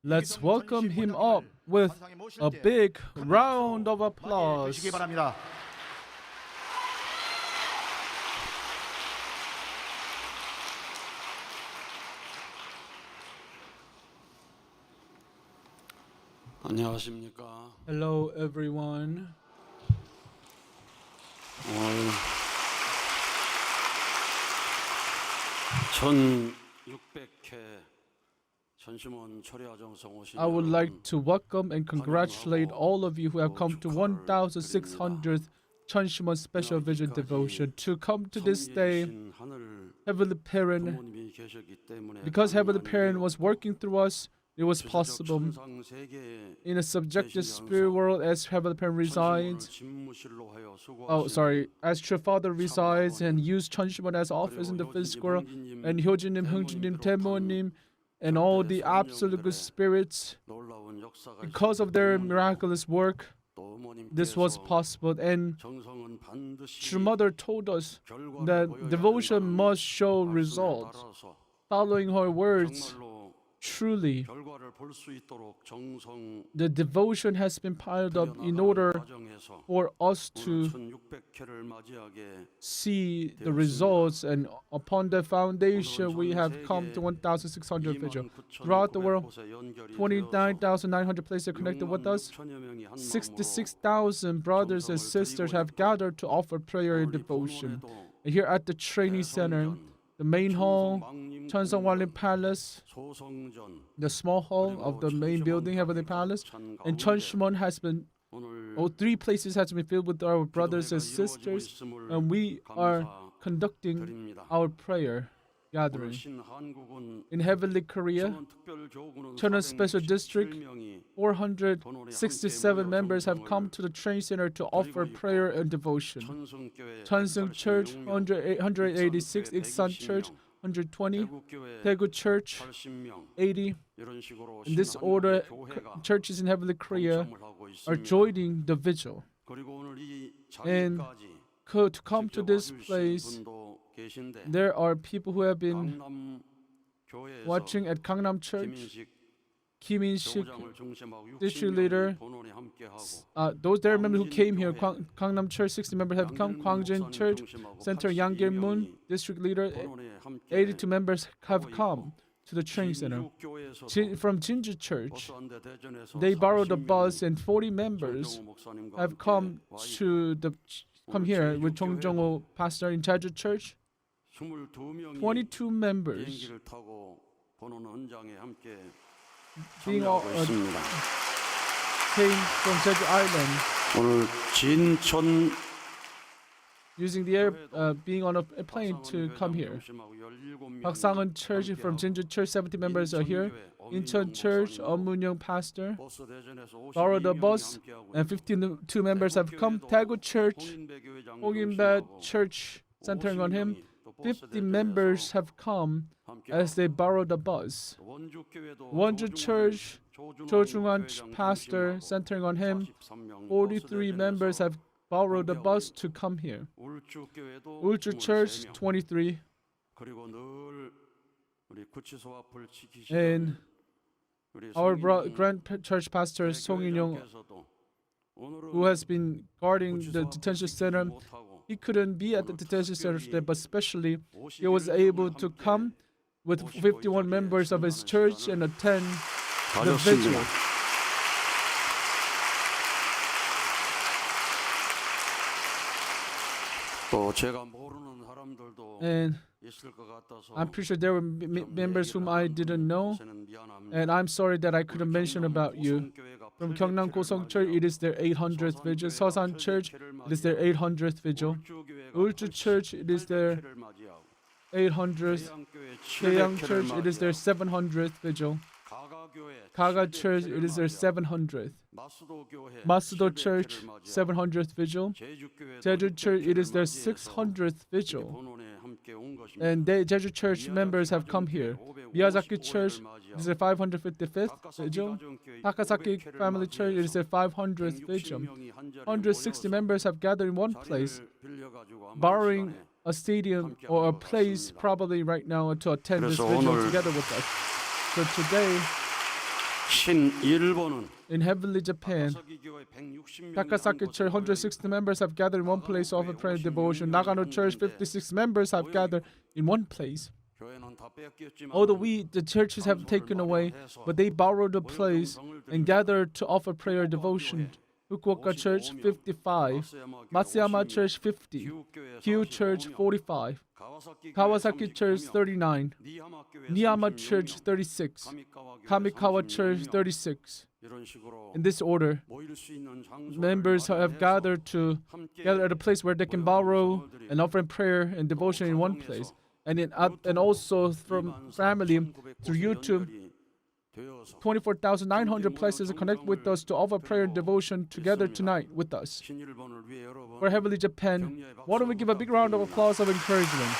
Let's welcome him up with a big round of applause. 주시기 바랍니다. 안녕하십니까. Hello, everyone. 오늘 1600회 천심원 초려정성 오신 I would like to welcome and congratulate all of you who have come to 1600th Cheonshim Won Special Vision Devotion. To come to this day, Heavenly Parent, because Heavenly Parent was working through us, it was possible. In a subjective spirit world, as Heavenly Parent resides, as True Father resides and use Cheonshim Won as office in the physical world, and Hyojinim, Hyungjinim, Taemonim, and all the absolute good spirits, because of their miraculous work, this was possible. And True Mother told us that devotion must show results. Following her words, truly, the devotion has been piled up in order for us to see the results, and upon the foundation we have come to 1,600 vigil. Throughout the world, 29,900 places are connected with us. 66,000 brothers and sisters have gathered to offer prayer and devotion. And here at the training center, the main hall, Cheonshim Won Palace, the small hall of the main building, Heavenly Palace, and Cheonshim Won has been, three places has been filled with our brothers and sisters, and we are conducting our prayer gathering. In Heavenly Korea, Cheonwon Special District, 467 members have come to the training center to offer prayer and devotion. Cheonsung Church, 186, Iksan Church, 120, Daegu Church, 80. In this order, churches in Heavenly Korea are joining the vigil. And to come to this place, there are people who have been watching at Gangnam Church, Kim In-sik, district leader. Those there are members who came here. Gangnam Church, 60 members have come. Gwangjin Church Center, Yang Gil-moon, district leader, 82 members have come to the training center. From Jinju Church, they borrowed a bus, and 40 members have come here with Chung Jong-ho, pastor in Jeju Church. 22 members being came from Jeju Island. 오늘 진천 Using the air, being on a plane to come here. Park Sang-eun Church from Jinju Church, 70 members are here. Incheon Church, Munyoung pastor borrowed a bus, and 52 members have come. Daegu Church, Hongin-bae Church, centering on him, 50 members have come as they borrowed a bus. Wonju Church, Cho Jung-han pastor, centering on him, 43 members have borrowed a bus to come here. Ulju Church, 23. And our grand church pastor, Song In-young, who has been guarding the detention center, he couldn't be at the detention center today, but especially he was able to come with 51 members of his church and attend the vigil. And I'm pretty sure there were members whom I didn't know, and I'm sorry that I couldn't mention about you. From Gyeongnam Gosong Church, it is their 800th vigil. Seosan Church, it is their 800th vigil. Ulju Church, it is their 800th. Taeyang Church, it is their 700th vigil. Gaga Church, it is their 700th. Masudo Church, 700th vigil. Jeju Church, it is their 600th vigil. And Jeju Church members have come here. Miyazaki Church, it is their 555th vigil. Takasaki Family Church, it is their 500th vigil. 160 members have gathered in one place, borrowing a stadium or a place probably right now to attend this vigil together with us. So today, 신일본은 In heavenly Japan, 나가사키 교회 160명이 Takasaki Church, 160 members have gathered in one place to offer prayer and devotion. Nagano Church, 56 members have gathered in one place. 교회는 다 뺏겼지만 Although the churches have taken away, but they borrowed a place and gathered to offer prayer and devotion. Fukuoka Church, 55. Matsuyama Church, 50. Kyu Church, 45. Kawasaki Church, 39. Nihama Church, 36. Kamikawa Church, 36. 이런 식으로 In this order, 모일 수 있는 장소를 members have 마련해서 gathered to 함께 gather at a place where they can borrow and offer prayer and devotion in one place. And also from family through YouTube, 24,900 places are connected with us to offer prayer and devotion together tonight with us. 신일본을 위해 여러분 For Heavenly Japan, why don't we give a big round of applause of encouragement?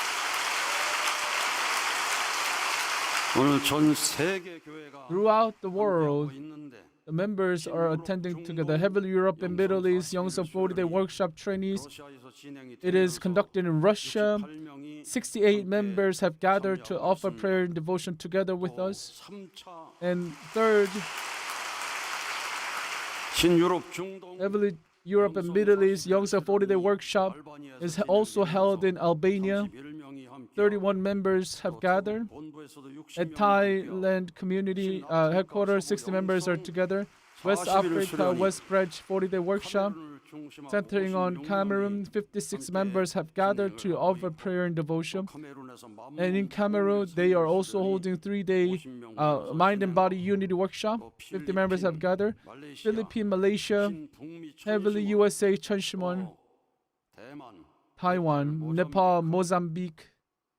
오늘 전 세계 교회가 Throughout the world, 함께하고 있는데 the members are attending together. Heavenly Europe and Middle East, Young's of 40-day workshop trainees. 러시아에서 진행이 It is conducted in Russia. 8명이 68 members have gathered to offer prayer and devotion together with us. 3차 And third, 신유럽 중동 Heavenly Europe and Middle East Young's of 40-day workshop is also held in Albania. 31명이 함께 31 members have gathered. 본부에서도 60명 At Thailand Community Headquarters, 60 members are together. West Africa, West Bridge 40-day workshop. Centering on Cameroon, 56 members have gathered to offer prayer and devotion. And in Cameroon, they are also holding 3-day mind and body unity workshop. 50 members have gathered. Philippines, Malaysia, Heavenly USA, Cheonshim Won, Taiwan, Nepal, Mozambique,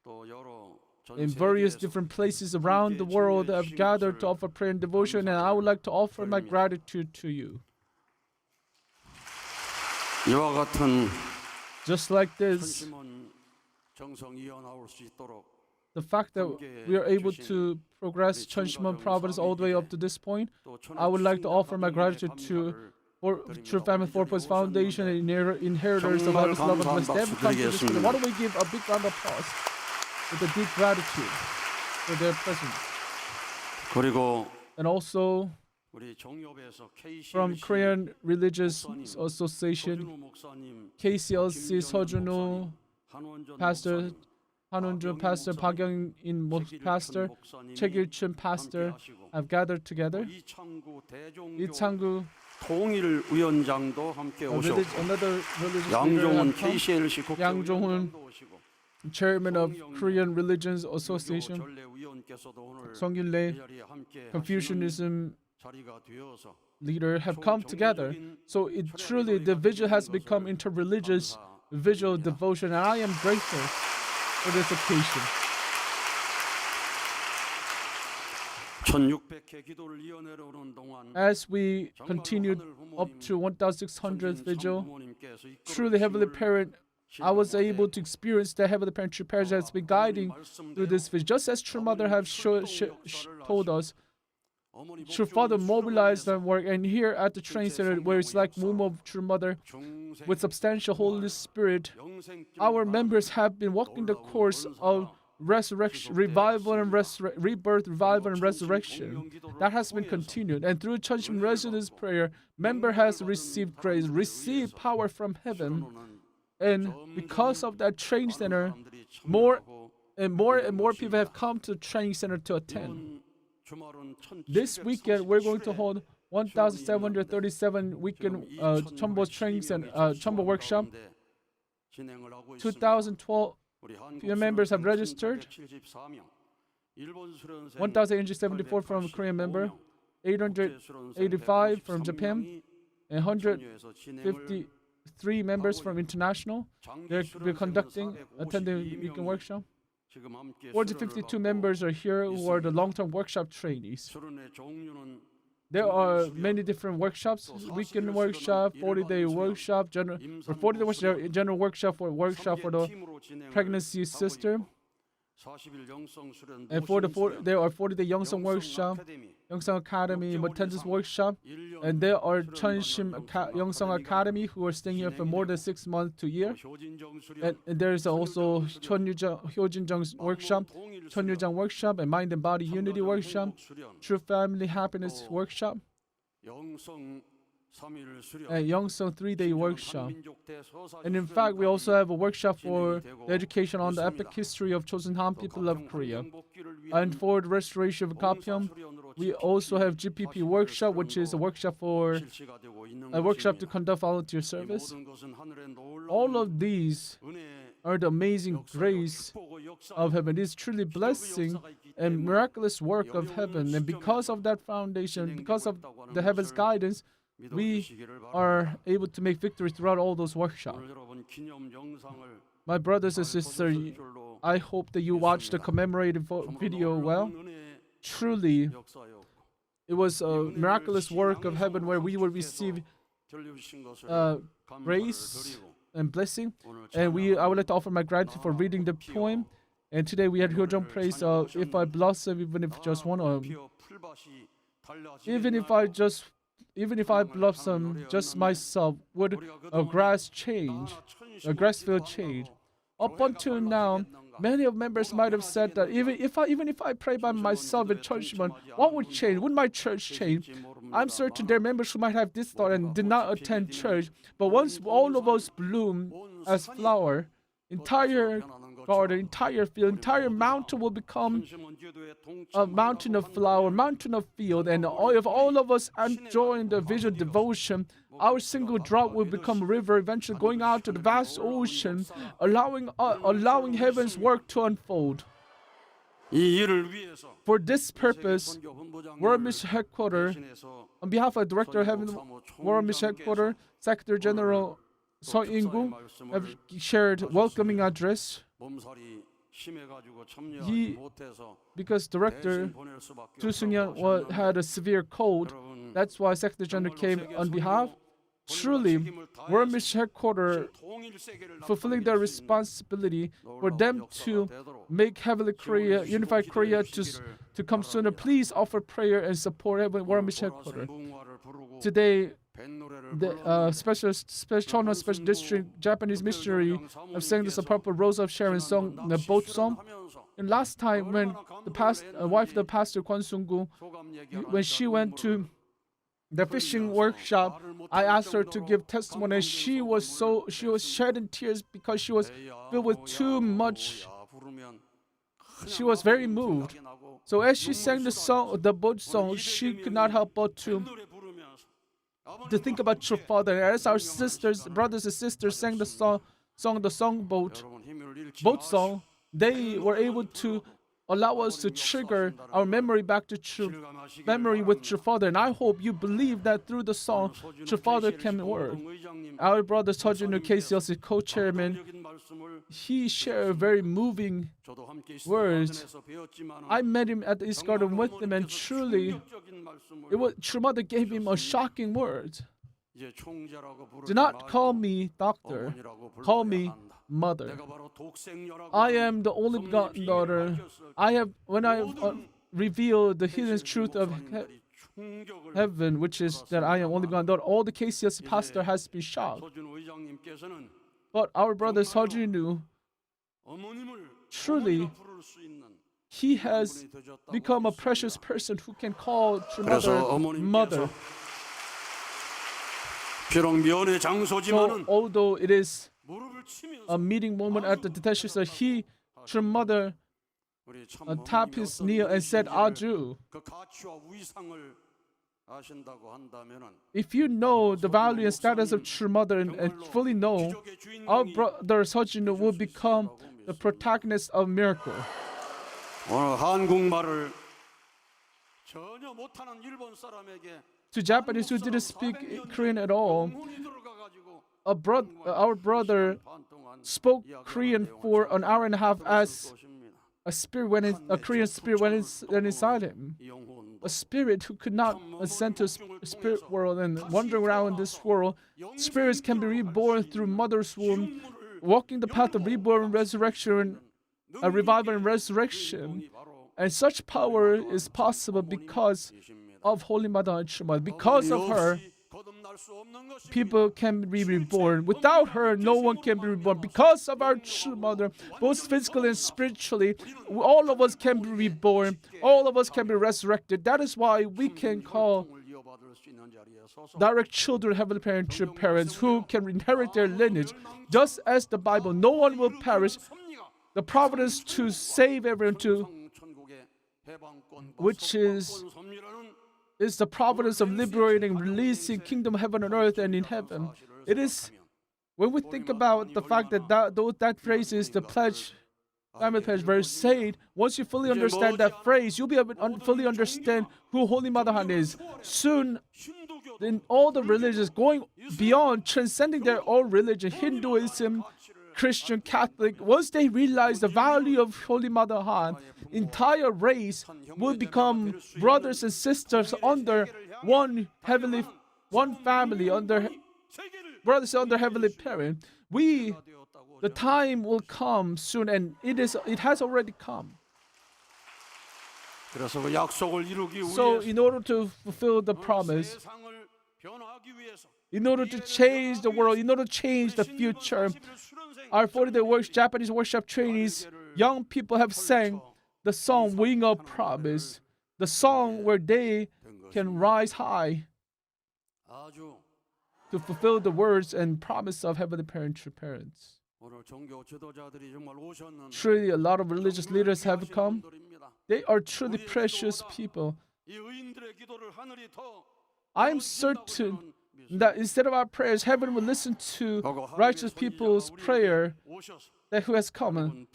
또 여러 전 in various 세계에서 different places around the world have gathered to offer prayer and devotion, and I would like to offer my gratitude to you. 이와 같은 Just like this, 천심원 정성 이어나올 수 있도록 the fact that we are able to progress Cheonshim Won Providence all the way up to this point, I would like to offer my gratitude to True Family Four Points Foundation and inheritors of Heaven's love and blessed. They have come to this point. Why don't we give a big round of applause with a deep gratitude for their presence. 그리고 And also 우리 정협에서 from KCLC Korean Religious Association, 서준호 목사님, KCLC 서준호 한원전 Pastor, 목사님, 한운준 Pastor, 박영인 Pastor, 최길춘 Pastor have gathered together. 이창구 대종교 이창구, 통일 위원장도 함께 오셨고 another religious leader, 양종훈 have come. KCLC 양종훈, 국회의원도 오시고 Chairman of Korean Religions Association, 전례위원께서도 오늘 이 성윤래, 자리에 함께 Confucianism 자리가 되어서 leader have come together. So it truly, the vigil has become interreligious vigil devotion, and I am grateful for this occasion. 1600회 기도를 이어내려오는 동안 As we continued up to 1,600th vigil, truly, Heavenly Parent, I was able to experience the Heavenly Parent True Parent has been guiding through this vigil. Just as True Mother have told us, True Father mobilized their work, and here at the training center, where it's like womb of True Mother, with substantial Holy Spirit, our members have been walking the course of resurrection, revival and rebirth, revival and resurrection. That has been continued, and through Cheonshim Residence Prayer, member has received grace, received power from heaven, and because of that training center, more and more people have come to the training center to attend. This weekend, we're going to hold 1,737 weekend Chombo trainings and Chombo workshop. 2,012 members have registered. 1,874 from Korean member, 885 from Japan, and 153 members from international. We're attending weekend workshop. 452 members are here who are the long-term workshop trainees. There are many different workshops: weekend workshop, 40-day workshop, general workshop for the pregnancy sister. And there are 40-day Youngsong workshop, Youngsong Academy, attendance workshop, and there are Cheonshim Youngsong Academy who are staying here for more than 6 months to a year. And there is also Hyojin Jung's workshop, 천일장 workshop and mind and body unity workshop, true family happiness workshop, 영성 3일 수련, and Yongsong 3-day workshop. And in fact, we also have a workshop for the education on the epic history of Chosun Han people of Korea. And for the restoration of Gapyeong, we also have GPP workshop, which is a workshop to conduct volunteer service. All of these are the amazing grace of heaven. It is truly blessing and miraculous work of heaven. And because of that foundation, because of the heaven's guidance, we are able to make victory throughout all those workshops. My brothers and sisters, I hope that you watched the commemorative video well. Truly, it was a miraculous work of heaven where we will receive grace and blessing. And I would like to offer my gratitude for reading the poem. And today we had Hyojong praise, if I blossom, even if just one, even if I blossom just myself, would a grass field change? Up until now, many of members might have said that even if I pray by myself in Cheonshim Won, what would change? Would my church change? I'm certain there are members who might have this thought and did not attend church. But once all of us bloom as flower, entire garden, entire field, entire mountain will become a mountain of flower, mountain of field. And if all of us enjoying the visual devotion, our single drop will become a river, eventually going out to the vast ocean, allowing heaven's work to unfold. For this purpose, World Mission Headquarters, on behalf of the Director of Heaven World Mission Headquarters, Secretary General Seo In-gu, have shared welcoming address. Because Director Chu Sung-yeon had a severe cold, that's why Secretary General came on behalf. Truly, World Mission Headquarters fulfilling their responsibility for them to make Heavenly Korea, unified Korea to come sooner. Please offer prayer and support World Mission Headquarters. Today, the special district Japanese missionary have sang this Purple Rose of Sharon song, the boat song. And last time when the wife of the pastor Kwon Sung-gu, when she went to the fishing workshop, I asked her to give testimony, and she was shedding tears because she was filled with too much. She was very moved. So as she sang the song, the boat song, she could not help but to think about true Father. As our brothers and sisters sang the boat song, they were able to allow us to trigger our memory back to true memory with true Father. And I hope you believe that through the song, true Father can work. Our brother Seo-jin, KCLC co-chairman, he shared very moving words. I met him at the East Garden with him, and truly, True Mother gave him a shocking word. Do not call me doctor, call me mother. I am the only begotten daughter. When I reveal the hidden truth of heaven, which is that I am only begotten daughter, all the KCS pastor has been shocked. But our brother Seo-jin knew, truly, he has become a precious person who can call True Mother mother. So although it is a meeting moment at the detention center, True Mother tapped his knee and said, Aju. If you know the value and status of True Mother and fully know, our brother Seo-jin will become the protagonist of miracle. To Japanese who didn't speak Korean at all, our brother spoke Korean for an hour and a half as a Korean spirit went inside him. A spirit who could not ascend to the spirit world and wandering around in this world. Spirits can be reborn through mother's womb, walking the path of reborn, resurrection, revival and resurrection. And such power is possible because of Holy Mother and True Mother. Because of her, people can be reborn. Without her, no one can be reborn. Because of our true mother, both physically and spiritually, all of us can be reborn. All of us can be resurrected. That is why we can call direct children heavenly parent, true parents who can inherit their lineage. Just as the Bible, no one will perish. The providence to save everyone, which is the providence of liberating, releasing kingdom heaven on earth and in heaven. It is when we think about the fact that that phrase is the pledge, family pledge, verse 8. Once you fully understand that phrase, you'll be able to fully understand who Holy Mother Han is. Soon, in all the religions, going beyond, transcending their own religion, Hinduism, Christian, Catholic, once they realize the value of Holy Mother Han, entire race will become brothers and sisters under one family, under brothers under heavenly parent. The time will come soon, and it has already come. So, in order to fulfill the promise, in order to change the world, in order to change the future, our 40-day Japanese workshop trainees, young people have sang the song Wing of Promise, the song where they can rise high to fulfill the words and promise of heavenly parents. Truly, a lot of religious leaders have come. They are truly precious people. I am certain that instead of our prayers, heaven will listen to righteous people's prayer that who has come.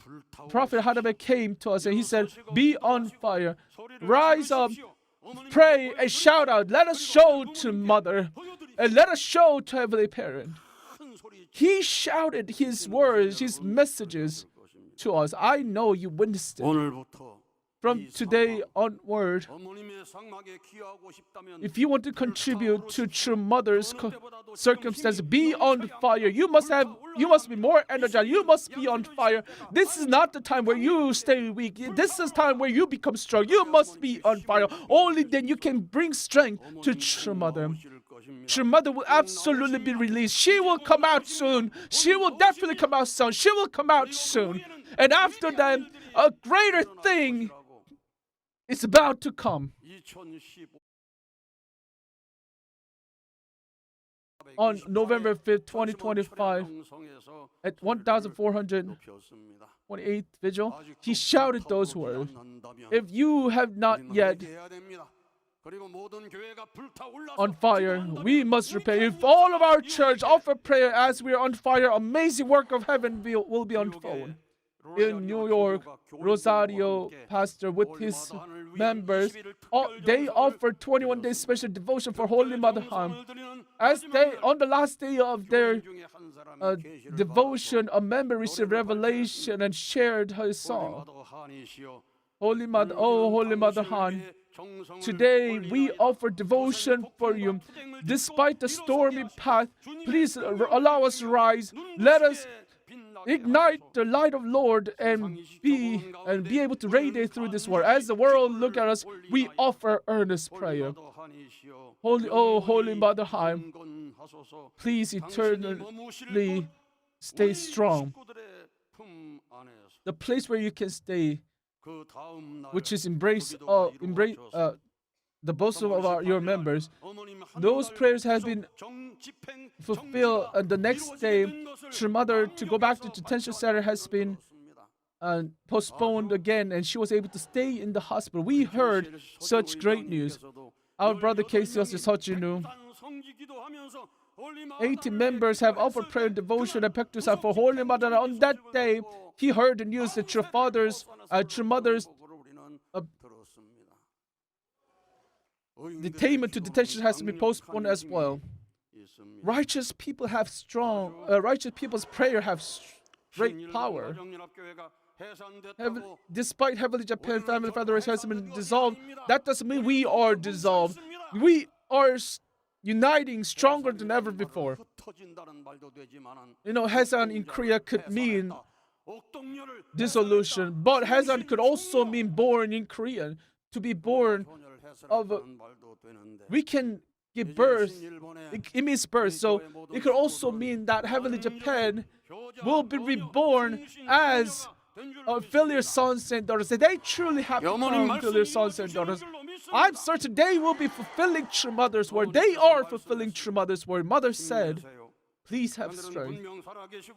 Prophet Hadabeh came to us and he said, be on fire, rise up, pray and shout out. Let us show to Mother and let us show to Heavenly Parent. He shouted his words, his messages to us. I know you witnessed it. From today onward, if you want to contribute to true mother's circumstance, be on fire. You must be more energized. You must be on fire. This is not the time where you stay weak. This is time where you become strong. You must be on fire. Only then you can bring strength to true mother. True mother will absolutely be released. She will come out soon. She will definitely come out soon. She will come out soon. And after that, a greater thing is about to come. On November 5th, 2025, at 1428th vigil, he shouted those words. If you have not yet on fire, we must repent. If all of our church offer prayer as we are on fire, amazing work of heaven will be unfolded. In New York, Rosario pastor with his members, they offered 21 days special devotion for Holy Mother Han. As they, on the last day of their devotion, a member received revelation and shared her song. Holy Mother, oh Holy Mother Han, today we offer devotion for you. Despite the stormy path, please allow us to rise. Let us ignite the light of Lord and be able to radiate through this world. As the world look at us, we offer earnest prayer. Holy Mother Han, please eternally stay strong. The place where you can stay, which is embrace the bosom of your members. Those prayers have been fulfilled, and the next day, her mother to go back to detention center has been postponed again, and she was able to stay in the hospital. We heard such great news. Our brother Casey also such you knew. 80 members have offered prayer and devotion at Pektusa for Holy Mother. On that day, he heard the news that true mother's detainment to detention has to be postponed as well. Righteous people's prayer have great power. Despite Heavenly Japan Family Federation has been dissolved, that doesn't mean we are dissolved. We are uniting stronger than ever before. Hasan in Korea could mean dissolution, but Hasan could also mean born in Korean. To be born of we can give birth. It means birth. So it could also mean that heavenly Japan will be reborn as filial sons and daughters. They truly have become filial sons and daughters. I'm certain they will be fulfilling true mother's word. They are fulfilling true mother's word. Mother said, please have strength.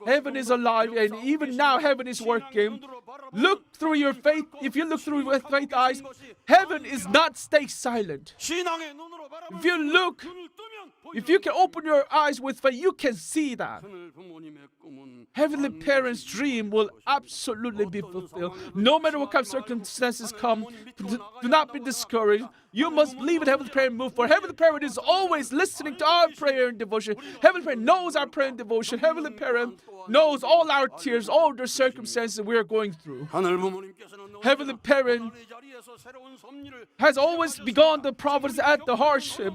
Heaven is alive, and even now heaven is working. Look through your faith. If you look through your faith eyes, heaven is not stay silent. If you can open your eyes with faith, you can see that. Heavenly parents' dream will absolutely be fulfilled. No matter what kind of circumstances come, do not be discouraged. You must believe in Heavenly Parent and move forward. Heavenly Parent is always listening to our prayer and devotion. Heavenly Parent knows our prayer and devotion. Heavenly Parent knows all our tears, all the circumstances we are going through. Heavenly Parent has always begun the providence at the hardship.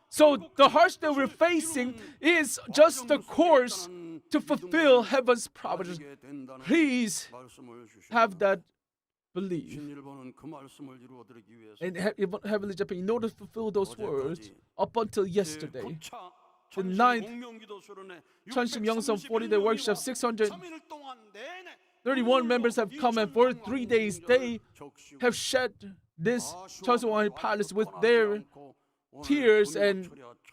So the hardship that we're facing is just the course to fulfill heaven's providence. Please have that belief. And Heavenly Japan, in order to fulfill those words, up until yesterday, the 9th Cheonshim Won 40-day workshop, 631 members have come, and for 3 days they have shed this Cheonshim Won palace with their tears, and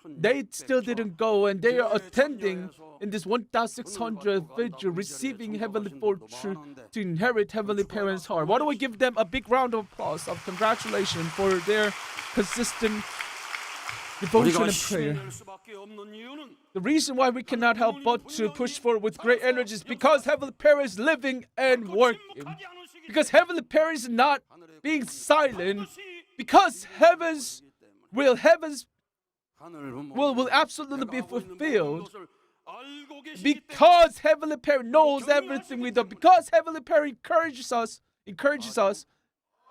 they still didn't go, and they are attending in this 1,600th vigil, receiving heavenly fortune to inherit Heavenly Parents' heart. Why don't we give them a big round of applause of congratulations for their consistent devotion and prayer. The reason why we cannot help but to push forward with great energy is because Heavenly Parents is living and working. Because Heavenly Parents is not being silent. Because heaven's will absolutely be fulfilled. Because Heavenly Parent knows everything we do. Because Heavenly Parent encourages us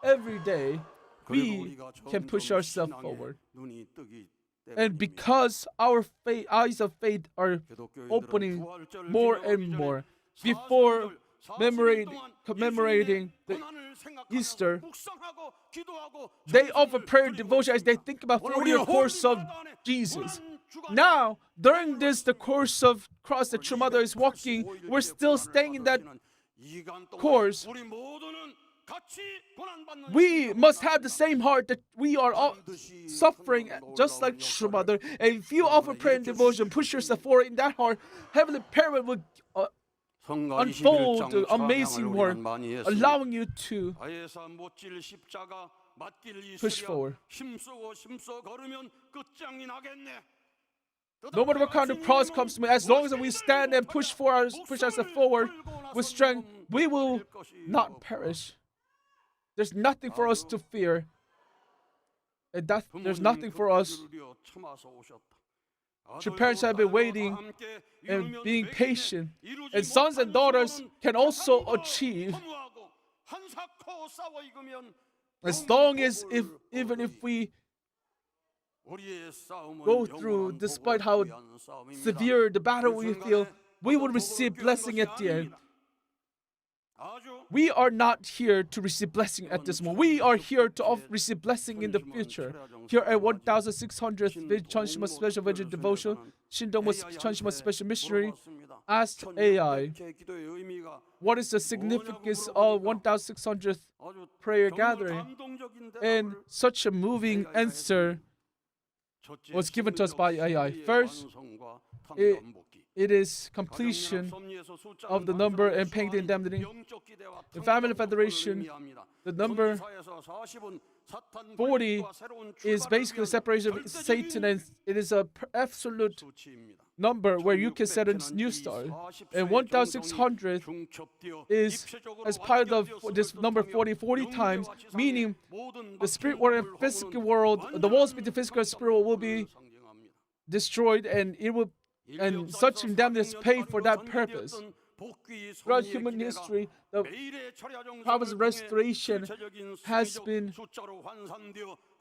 every day, we can push ourselves forward. And because our eyes of faith are opening more and more, before commemorating the Easter, they offer prayer and devotion as they think about 40-year course of Jesus. Now, during the course of cross that True Mother is walking, we're still staying in that course. We must have the same heart that we are all suffering just like True Mother. And if you offer prayer and devotion, push yourself forward in that heart, Heavenly Parent will unfold the amazing work, allowing you to push forward. No matter what kind of cross comes to me, as long as we stand and push ourselves forward with strength, we will not perish. There's nothing for us to fear. And there's nothing for us. Your parents have been waiting and being patient. And sons and daughters can also achieve. As long as even if we go through, despite how severe the battle we feel, we will receive blessing at the end. We are not here to receive blessing at this moment. We are here to receive blessing in the future. Here at 1,600th Cheonshim Special Vigil Devotion, Shindong was Cheonshim Special Missionary asked AI, what is the significance of 1,600th prayer gathering? And such a moving answer was given to us by AI. First, it is completion of the number and paying the indemnity. In Family Federation, the number 40 is basically separation of Satan, and it is an absolute number where you can set a new star. And 1,600 is as part of this number 40 times, meaning the spirit world and physical world, the walls between physical and spiritual will be destroyed, and such indemnity is paid for that purpose. Throughout human history, the promise of restoration has been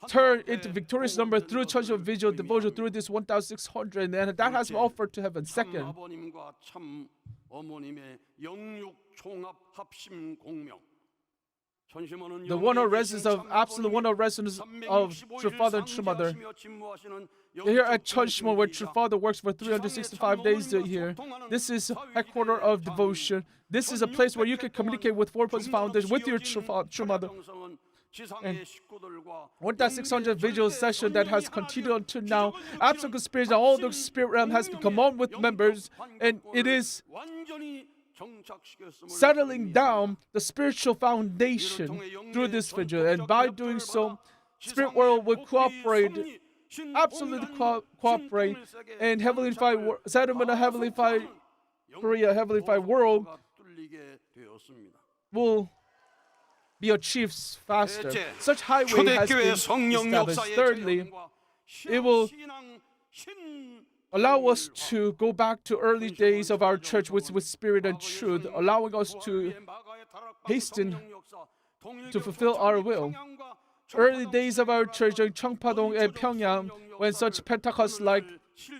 turned into victorious number through Cheonshim Vigil Devotion through this 1,600, and that has been offered to heaven. Second, The one-hour residence of absolute one-hour residence of True Father and True Mother. Here at Cheonshim Won, where True Father works for 365 days a year, this is headquarters of devotion. This is a place where you can communicate with Four Points Foundation, with your True Mother. And 1,600 visual session that has continued until now. Absolute spirit and all the spirit realm has become one with members, and it is settling down the spiritual foundation through this vigil. And by doing so, spirit world will cooperate, absolutely cooperate, and heavenly settlement of heavenly Korea, heavenly world will be achieved faster. Such highway has been established. Thirdly, it will allow us to go back to early days of our church with spirit and truth, allowing us to hasten to fulfill our will. Early days of our church in Cheongpadong and Pyongyang, when such Pentecost-like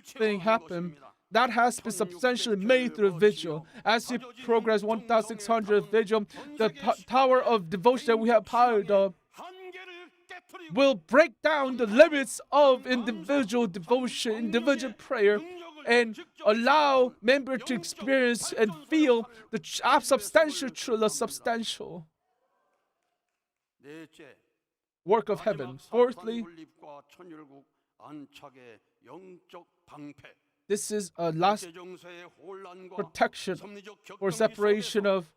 thing happened, that has been substantially made through vigil. As we progress 1,600 vigil, the tower of devotion that we have piled up will break down the limits of individual devotion, individual prayer, and allow members to experience and feel the substantial work of heaven. Fourthly, this is a last protection for separation of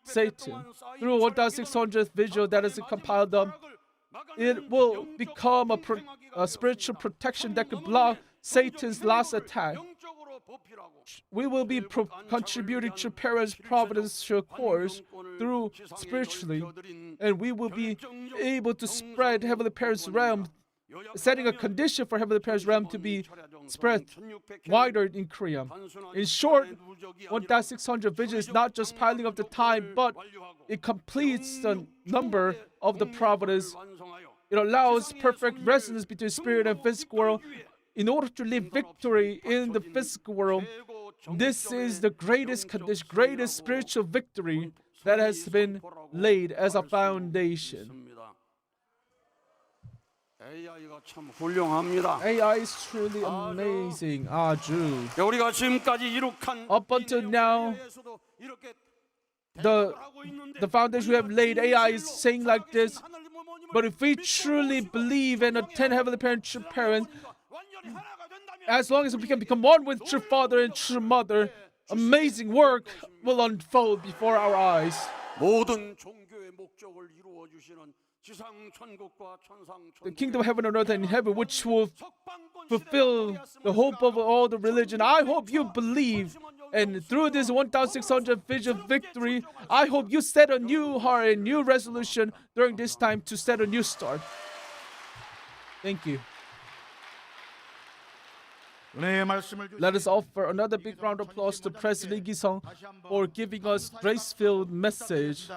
Satan. Through 1,600th vigil that is compiled up, it will become a spiritual protection that could block Satan's last attack. We will be contributing to parents' providential course through spiritually, and we will be able to spread Heavenly Parents' realm, setting a condition for Heavenly Parents' realm to be spread wider in Korea. In short, 1,600 vigil is not just piling up the time, but it completes the number of the providence. It allows perfect resonance between spirit and physical world in order to live victory in the physical world. This is the greatest condition, greatest spiritual victory that has been laid as a foundation. AI is truly amazing. 아주. Up until now, the foundation we have laid, AI is saying like this. But if we truly believe and attend Heavenly Parents, as long as we can become one with True Father and True Mother, amazing work will unfold before our eyes. The kingdom of heaven and earth and heaven, which will fulfill the hope of all the religion. I hope you believe, and through this 1,600 vision victory, I hope you set a new heart and new resolution during this time to set a new start. Thank you. Let us offer another big round of applause to President Lee Gi-sung for giving us grace-filled message.